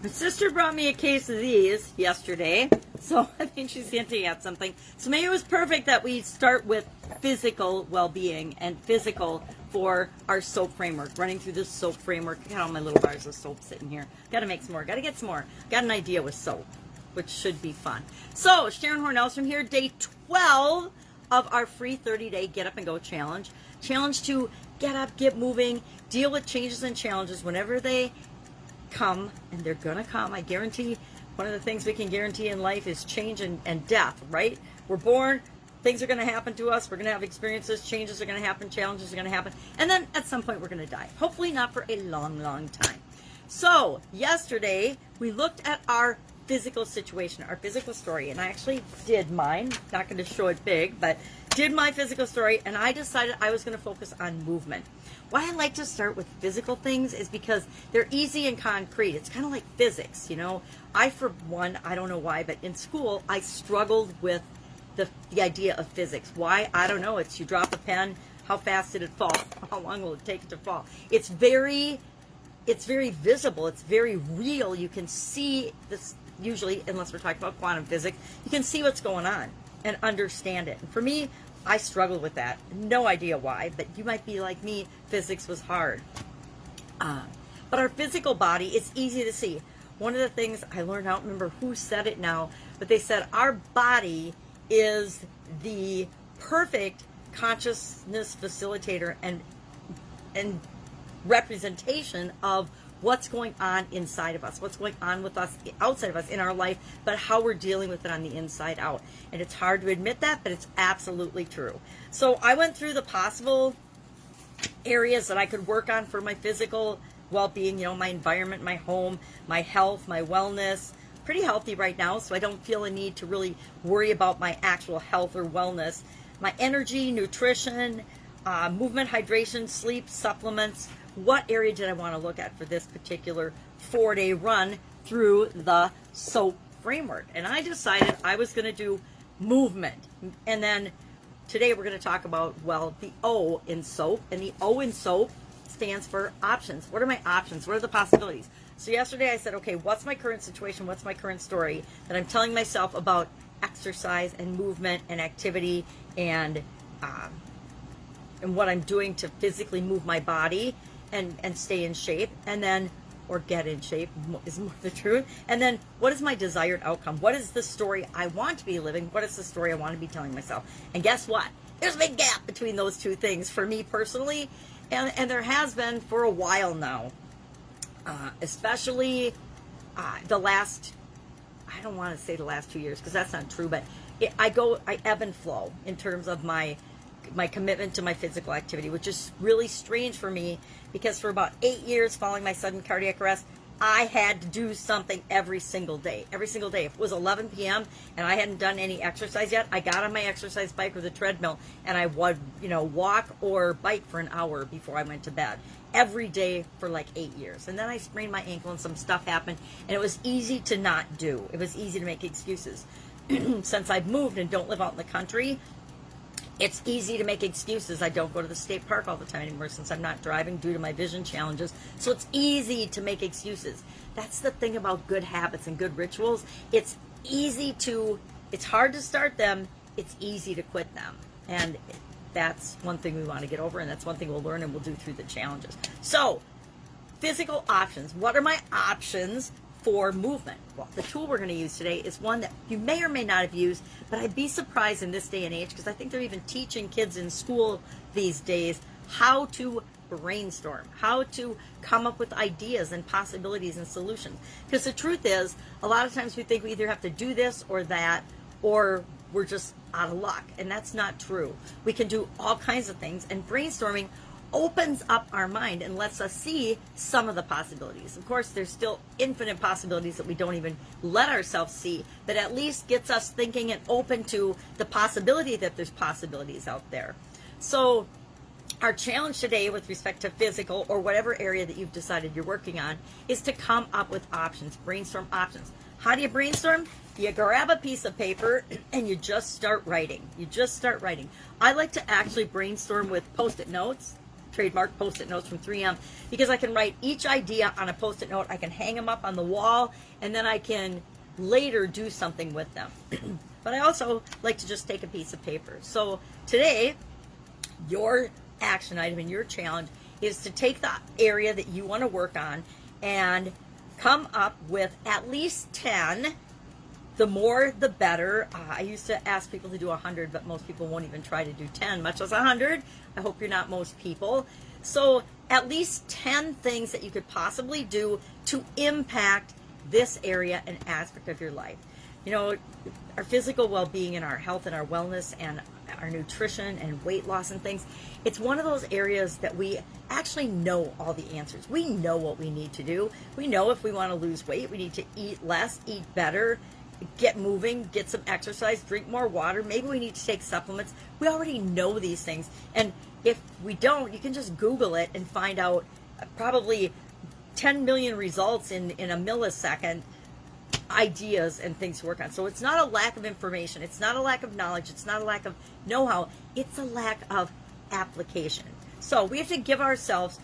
My sister brought me a case of these yesterday, so I think she's hinting at something. So maybe it was perfect that we start with physical well-being and physical for our soap framework, running through this soap framework. I got all my little bars of soap sitting here. Got to make some more. Got to get some more. Got an idea with soap, which should be fun. So, Sharon Horne-Ellstrom here, day 12 of our free 30-day Get Up and Go challenge. Challenge to get up, get moving, deal with changes and challenges whenever they come, and they're gonna come. I guarantee one of the things we can guarantee in life is change and death, right? We're born, things are gonna happen to us, we're gonna have experiences, changes are gonna happen, challenges are gonna happen, and then at some point we're gonna die. Hopefully not for a long, long time. So yesterday we looked at our physical situation, our physical story, and I actually did mine, not gonna show it big, but did my physical story, and I decided I was gonna focus on movement. Why I like to start with physical things is because they're easy and concrete. It's kind of like physics, you know. I, for one, I don't know why, but in school, I struggled with the idea of physics. Why? I don't know. It's you drop a pen, how fast did it fall? How long will it take it to fall? It's very visible. It's very real. You can see this, usually, unless we're talking about quantum physics, you can see what's going on and understand it. And for me, I struggled with that. No idea why, but you might be like me. Physics was hard. But our physical body, it's easy to see. One of the things I learned, I don't remember who said it now, but they said our body is the perfect consciousness facilitator and representation of what's going on inside of us, what's going on with us, outside of us, in our life, but how we're dealing with it on the inside out. And it's hard to admit that, but it's absolutely true. So I went through the possible areas that I could work on for my physical well-being, you know, my environment, my home, my health, my wellness. Pretty healthy right now, so I don't feel a need to really worry about my actual health or wellness. My energy, nutrition, movement, hydration, sleep, supplements. What area did I want to look at for this particular 4-day run through the SOAP framework? And I decided I was going to do movement. And then today we're going to talk about, well, the O in SOAP. And the O in SOAP stands for options. What are my options? What are the possibilities? So yesterday I said, okay, what's my current situation? What's my current story that I'm telling myself about exercise and movement and activity and what I'm doing to physically move my body and stay in shape, and then, or get in shape is more the truth. And then what is my desired outcome? What is the story I want to be living? What is the story I want to be telling myself? And guess what? There's a big gap between those two things for me personally, and there has been for a while now, especially the last, I don't want to say the last 2 years because that's not true, but I ebb and flow in terms of my commitment to my physical activity, which is really strange for me because for about 8 years following my sudden cardiac arrest, I had to do something every single day. Every single day. If it was 11 p.m. and I hadn't done any exercise yet, I got on my exercise bike or the treadmill and I would, walk or bike for an hour before I went to bed. Every day for like 8 years. And then I sprained my ankle and some stuff happened, and it was easy to not do. It was easy to make excuses. Since I've moved and don't live out in the country, it's easy to make excuses. I don't go to the state park all the time anymore since I'm not driving due to my vision challenges. So it's easy to make excuses. That's the thing about good habits and good rituals. It's hard to start them. It's easy to quit them. And that's one thing we want to get over, and that's one thing we'll learn and we'll do through the challenges. So, physical options. What are my options for movement? Well, the tool we're going to use today is one that you may or may not have used, but I'd be surprised in this day and age because I think they're even teaching kids in school these days how to brainstorm, how to come up with ideas and possibilities and solutions. Because the truth is, a lot of times we think we either have to do this or that, or we're just out of luck, and that's not true. We can do all kinds of things, and brainstorming opens up our mind and lets us see some of the possibilities. Of course, there's still infinite possibilities that we don't even let ourselves see, but at least gets us thinking and open to the possibility that there's possibilities out there. So our challenge today with respect to physical or whatever area that you've decided you're working on is to come up with options, brainstorm options. How do you brainstorm? You grab a piece of paper and you just start writing. I like to actually brainstorm with Post-it notes. trademark Post-it notes from 3M, because I can write each idea on a Post-it note. I can hang them up on the wall, and then I can later do something with them. But I also like to just take a piece of paper. So today, your action item and your challenge is to take the area that you want to work on and come up with at least 10. The more, the better. I used to ask people to do 100, but most people won't even try to do 10, much less 100. I hope you're not most people. So at least 10 things that you could possibly do to impact this area and aspect of your life. You know, our physical well-being and our health and our wellness and our nutrition and weight loss and things, it's one of those areas that we actually know all the answers. We know what we need to do. We know if we want to lose weight, we need to eat less, eat better, get moving, get some exercise, drink more water. Maybe we need to take supplements. We already know these things. And if we don't, you can just Google it and find out probably 10 million results in a millisecond, ideas and things to work on. So it's not a lack of information. It's not a lack of knowledge. It's not a lack of know-how. It's a lack of application. So we have to give ourselves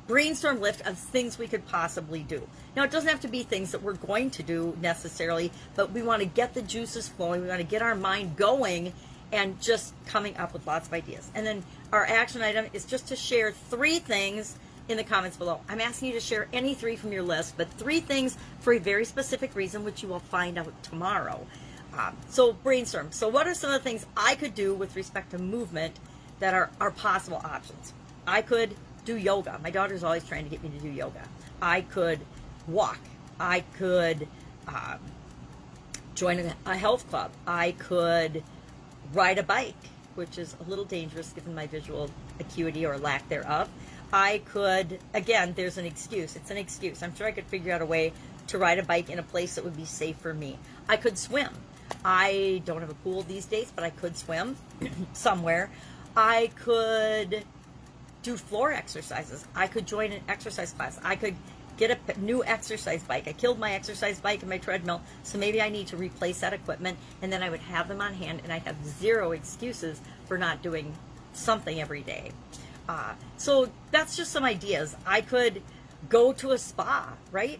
brainstorm list of things we could possibly do. Now, it doesn't have to be things that we're going to do necessarily, but we want to get the juices flowing. We want to get our mind going and just coming up with lots of ideas. And then our action item is just to share 3 things in the comments below. I'm asking you to share any 3 from your list, but 3 things for a very specific reason, which you will find out tomorrow. So brainstorm. So what are some of the things I could do with respect to movement that are possible options? I could do yoga. My daughter's always trying to get me to do yoga. I could walk. I could join a health club. I could ride a bike, which is a little dangerous given my visual acuity or lack thereof. I could, again, there's an excuse. It's an excuse. I'm sure I could figure out a way to ride a bike in a place that would be safe for me. I could swim. I don't have a pool these days, but I could swim somewhere. I could do floor exercises. I could join an exercise class. I could get a new exercise bike. I killed my exercise bike and my treadmill, so maybe I need to replace that equipment, and then I would have them on hand, and I have 0 excuses for not doing something every day. So that's just some ideas. I could go to a spa, right?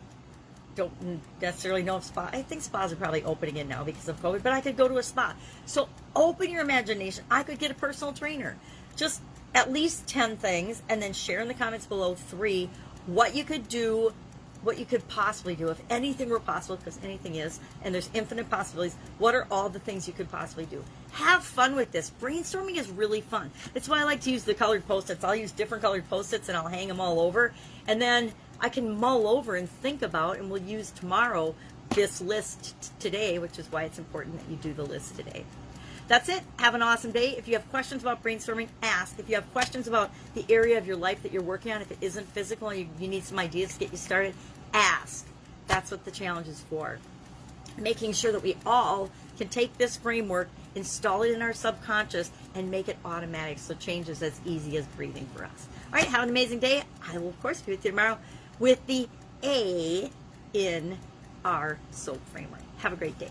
Don't necessarily know if I think spas are probably opening in now because of COVID, but I could go to a spa. So open your imagination. I could get a personal trainer. Just at least 10 things, and then share in the comments below 3 what you could do, what you could possibly do. If anything were possible, because anything is, and there's infinite possibilities, what are all the things you could possibly do? Have fun with this. Brainstorming is really fun. That's why I like to use the colored Post-its. I'll use different colored Post-its and I'll hang them all over. And then I can mull over and think about, and we'll use tomorrow this list today, which is why it's important that you do the list today. That's it. Have an awesome day. If you have questions about brainstorming, ask. If you have questions about the area of your life that you're working on, if it isn't physical and you need some ideas to get you started, ask. That's what the challenge is for. Making sure that we all can take this framework, install it in our subconscious, and make it automatic so change is as easy as breathing for us. All right, have an amazing day. I will, of course, be with you tomorrow with the A in our SOAP framework. Have a great day.